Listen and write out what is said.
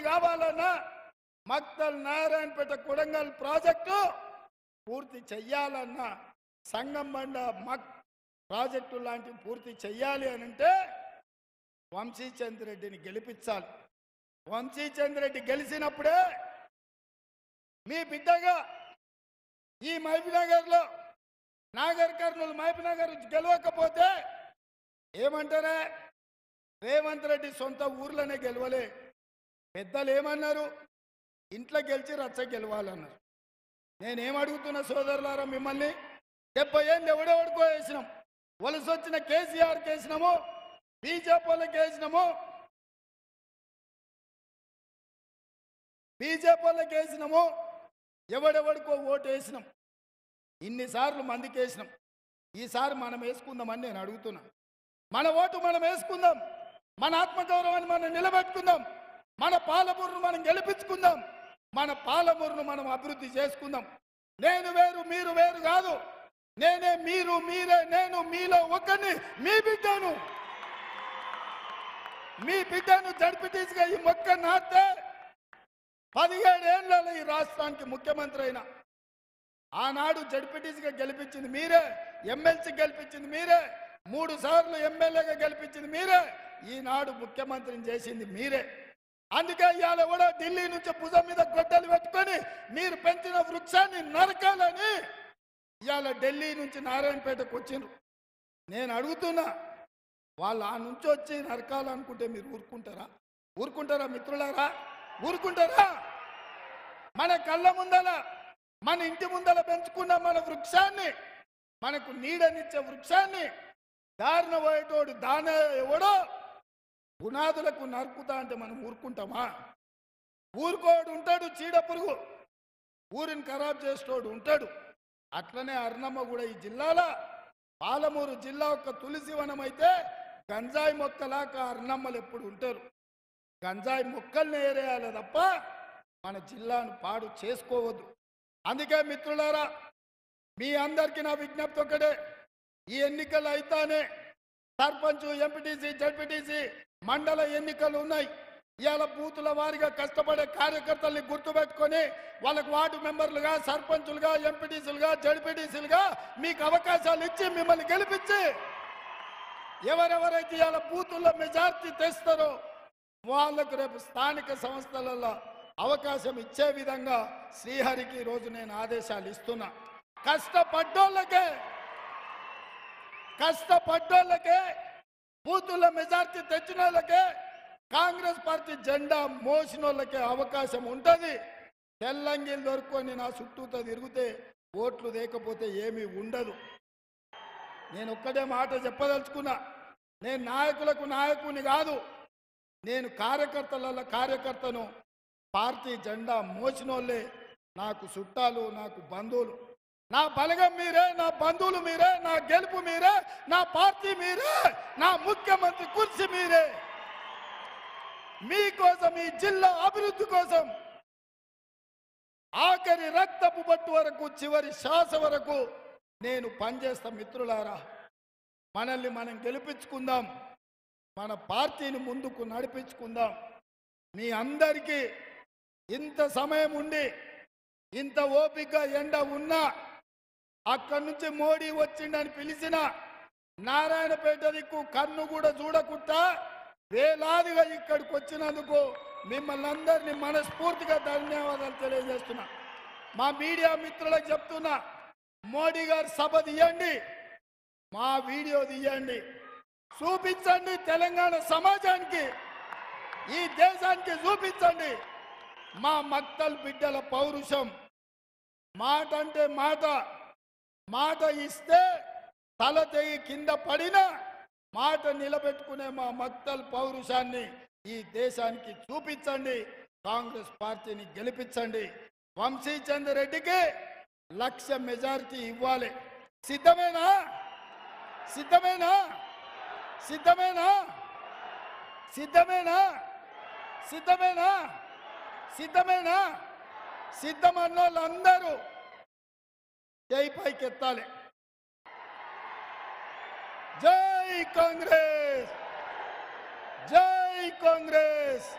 కావాలన్నా మక్తల్ నారాయణపేట కొడంగల్ ప్రాజెక్టు పూర్తి చెయ్యాలన్నా సంగంబండ మక్ ప్రాజెక్టు లాంటివి పూర్తి చెయ్యాలి అని అంటే వంశీచంద్రెడ్డిని గెలిపించాలి. వంశీచంద్రెడ్డి గెలిచినప్పుడే మీ బిడ్డగా ఈ మహబూబ్నగర్లో నాగర్ కర్నూలు మహబూబ్నగర్ గెలవకపోతే ఏమంటారే, రేవంత్ రెడ్డి సొంత ఊర్లోనే గెలవలే. పెద్దలు ఏమన్నారు, ఇంట్లో గెలిచి రచ్చ గెలవాలన్నారు. నేనేమడుగుతున్నా సోదరులారా మిమ్మల్ని, 70 ఏళ్ళు ఎవడెవడికో వేసినాం. వలస వచ్చిన కేసీఆర్కి వేసినాము, బీజేపీ వాళ్ళకి వేసినాము, ఎవడెవడికో ఓటు వేసినాం. ఇన్నిసార్లు మందికి వేసినాం. ఈసారి మనం వేసుకుందామని నేను అడుగుతున్నా. మన ఓటు మనం వేసుకుందాం, మన ఆత్మగౌరవాన్ని మనం నిలబెట్టుకుందాం, మన పాలమూరును మనం గెలిపించుకుందాం, మన పాలమూరును మనం అభివృద్ధి చేసుకుందాం. నేను వేరు మీరు వేరు కాదు, నేనే మీరు మీరే నేను, మీలో ఒకరిని, మీ బిడ్డను జడ్పీటీసీగా ఈ మొక్క నాటితే 17 ఏళ్లలో ఈ రాష్ట్రానికి ముఖ్యమంత్రి అయినా. ఆనాడు జడ్పీటీసీగా గెలిపించింది మీరే, ఎమ్మెల్సీ గెలిపించింది మీరే, 3 సార్లు ఎమ్మెల్యేగా గెలిపించింది మీరే, ఈనాడు ముఖ్యమంత్రిని చేసింది మీరే. అందుకే ఇవాళ కూడా ఢిల్లీ నుంచి భుజం మీద గొడ్డలు పెట్టుకొని మీరు పెంచిన వృక్షాన్ని నరకాలని ఇవాళ ఢిల్లీ నుంచి నారాయణపేటకు వచ్చిండ్రు. నేను అడుగుతున్నా, వాళ్ళు ఆ నుంచి వచ్చి నరకాలనుకుంటే మీరు ఊరుకుంటారా మిత్రులారా? ఊరుకుంటారా? మన కళ్ళ ముందల, మన ఇంటి ముందల పెంచుకున్న మన వృక్షాన్ని, మనకు నీడనిచ్చే వృక్షాన్ని దారిన పోయేటోడు దానే ఎవడో పునాదులకు నరుకుతా అంటే మనం ఊరుకుంటామా? ఊరుకోడు ఉంటాడు, చీడ పురుగు ఊరిని ఖరాబ్ చేసేటోడు ఉంటాడు. అట్లనే అర్నమ్మ కూడా ఈ జిల్లాలో, పాలమూరు జిల్లా ఒక తులసివనం అయితే గంజాయి మొక్కలాగా అర్నమ్మలు ఎప్పుడు ఉంటారు. గంజాయి మొక్కల్ని ఏరేయాలి తప్ప మన జిల్లాను పాడు చేసుకోవద్దు. అందుకే మిత్రులారా, మీ అందరికీ నా విజ్ఞప్తి ఒకటే, ఈ ఎన్నికలు అయితేనే సర్పంచ్, ఎంపీటీసీ, జడ్పీటీసీ, మండల ఎన్నికలు ఉన్నాయి. ఇవాళ బూతుల వారిగా కష్టపడే కార్యకర్తల్ని గుర్తుపెట్టుకొని వాళ్ళకు వార్డు మెంబర్లుగా, సర్పంచులుగా, ఎంపీటీసీలుగా, జడ్పీటీసీలుగా మీకు అవకాశాలు ఇచ్చి మిమ్మల్ని గెలిపించి ఎవరెవరైతే ఇవాళ బూతుల్లో మెజార్టీ తెస్తారో వాళ్ళకు రేపు స్థానిక సంస్థలలో అవకాశం ఇచ్చే విధంగా శ్రీహరికి రోజు నేను ఆదేశాలు ఇస్తున్నా. కష్టపడ్డోళ్ళకే బూతుల్లో మెజార్టీ తెచ్చిన వాళ్ళకే, కాంగ్రెస్ పార్టీ జెండా మోసిన వాళ్ళకే అవకాశం ఉంటుంది. తెల్లంగిలు దొరుకుని నా చుట్టూతో తిరిగితే ఓట్లు లేకపోతే ఏమీ ఉండదు. నేను ఒక్కటే మాట చెప్పదలుచుకున్నా, నేను నాయకులకు నాయకుని కాదు, నేను కార్యకర్తను. పార్టీ జెండా మోసినోళ్ళే నాకు చుట్టాలు, నాకు బంధువులు. నా బలగం మీరే, నా బంధువులు మీరే, నా గెలుపు మీరే, నా పార్టీ మీరే, నా ముఖ్యమంత్రి కుర్చీ మీరే. మీకోసం, ఈ జిల్లా అభివృద్ధి కోసం ఆఖరి రక్తపు బట్టు వరకు, చివరి శ్వాస వరకు నేను పనిచేస్తా. మిత్రులారా, మనల్ని మనం గెలిపించుకుందాం, మన పార్టీని ముందుకు నడిపించుకుందాం. మీ అందరికీ ఇంత సమయం ఉండి, ఇంత ఓపిక ఎండ ఉన్నా, అక్కడి నుంచి మోడీ వచ్చిండని పిలిచిన నారాయణపేట దిక్కు కన్ను కూడా చూడకుండా వేలాదిగా ఇక్కడికి వచ్చినందుకు మిమ్మల్ని అందరినీ మనస్ఫూర్తిగా ధన్యవాదాలు తెలియజేస్తున్నా. మా మీడియా మిత్రులకు చెప్తున్నా, మోడీ గారు సభ తీయండి, మా వీడియో తీయండి, చూపించండి. తెలంగాణ సమాజానికి, ఈ దేశానికి చూపించండి మా మక్తల్ బిడ్డల పౌరుషం. మాట అంటే మాట ఇస్తే తల తెగి కింద పడిన మాట నిలబెట్టుకునే మా మక్తల్ పౌరుషాన్ని ఈ దేశానికి చూపించండి. కాంగ్రెస్ పార్టీని గెలిపించండి. వంశీచంద్రెడ్డికి 1,00,000 మెజారిటీ ఇవ్వాలి. సిద్ధమేనా? సిద్ధమేనా? సిద్ధమేనా? సిద్ధమేనా? సిద్ధమేనా? సిద్ధమేనా? సిద్ధమన్న వాళ్ళందరూ జై పైకెత్తాలి. జై కాంగ్రెస్, జై కాంగ్రెస్.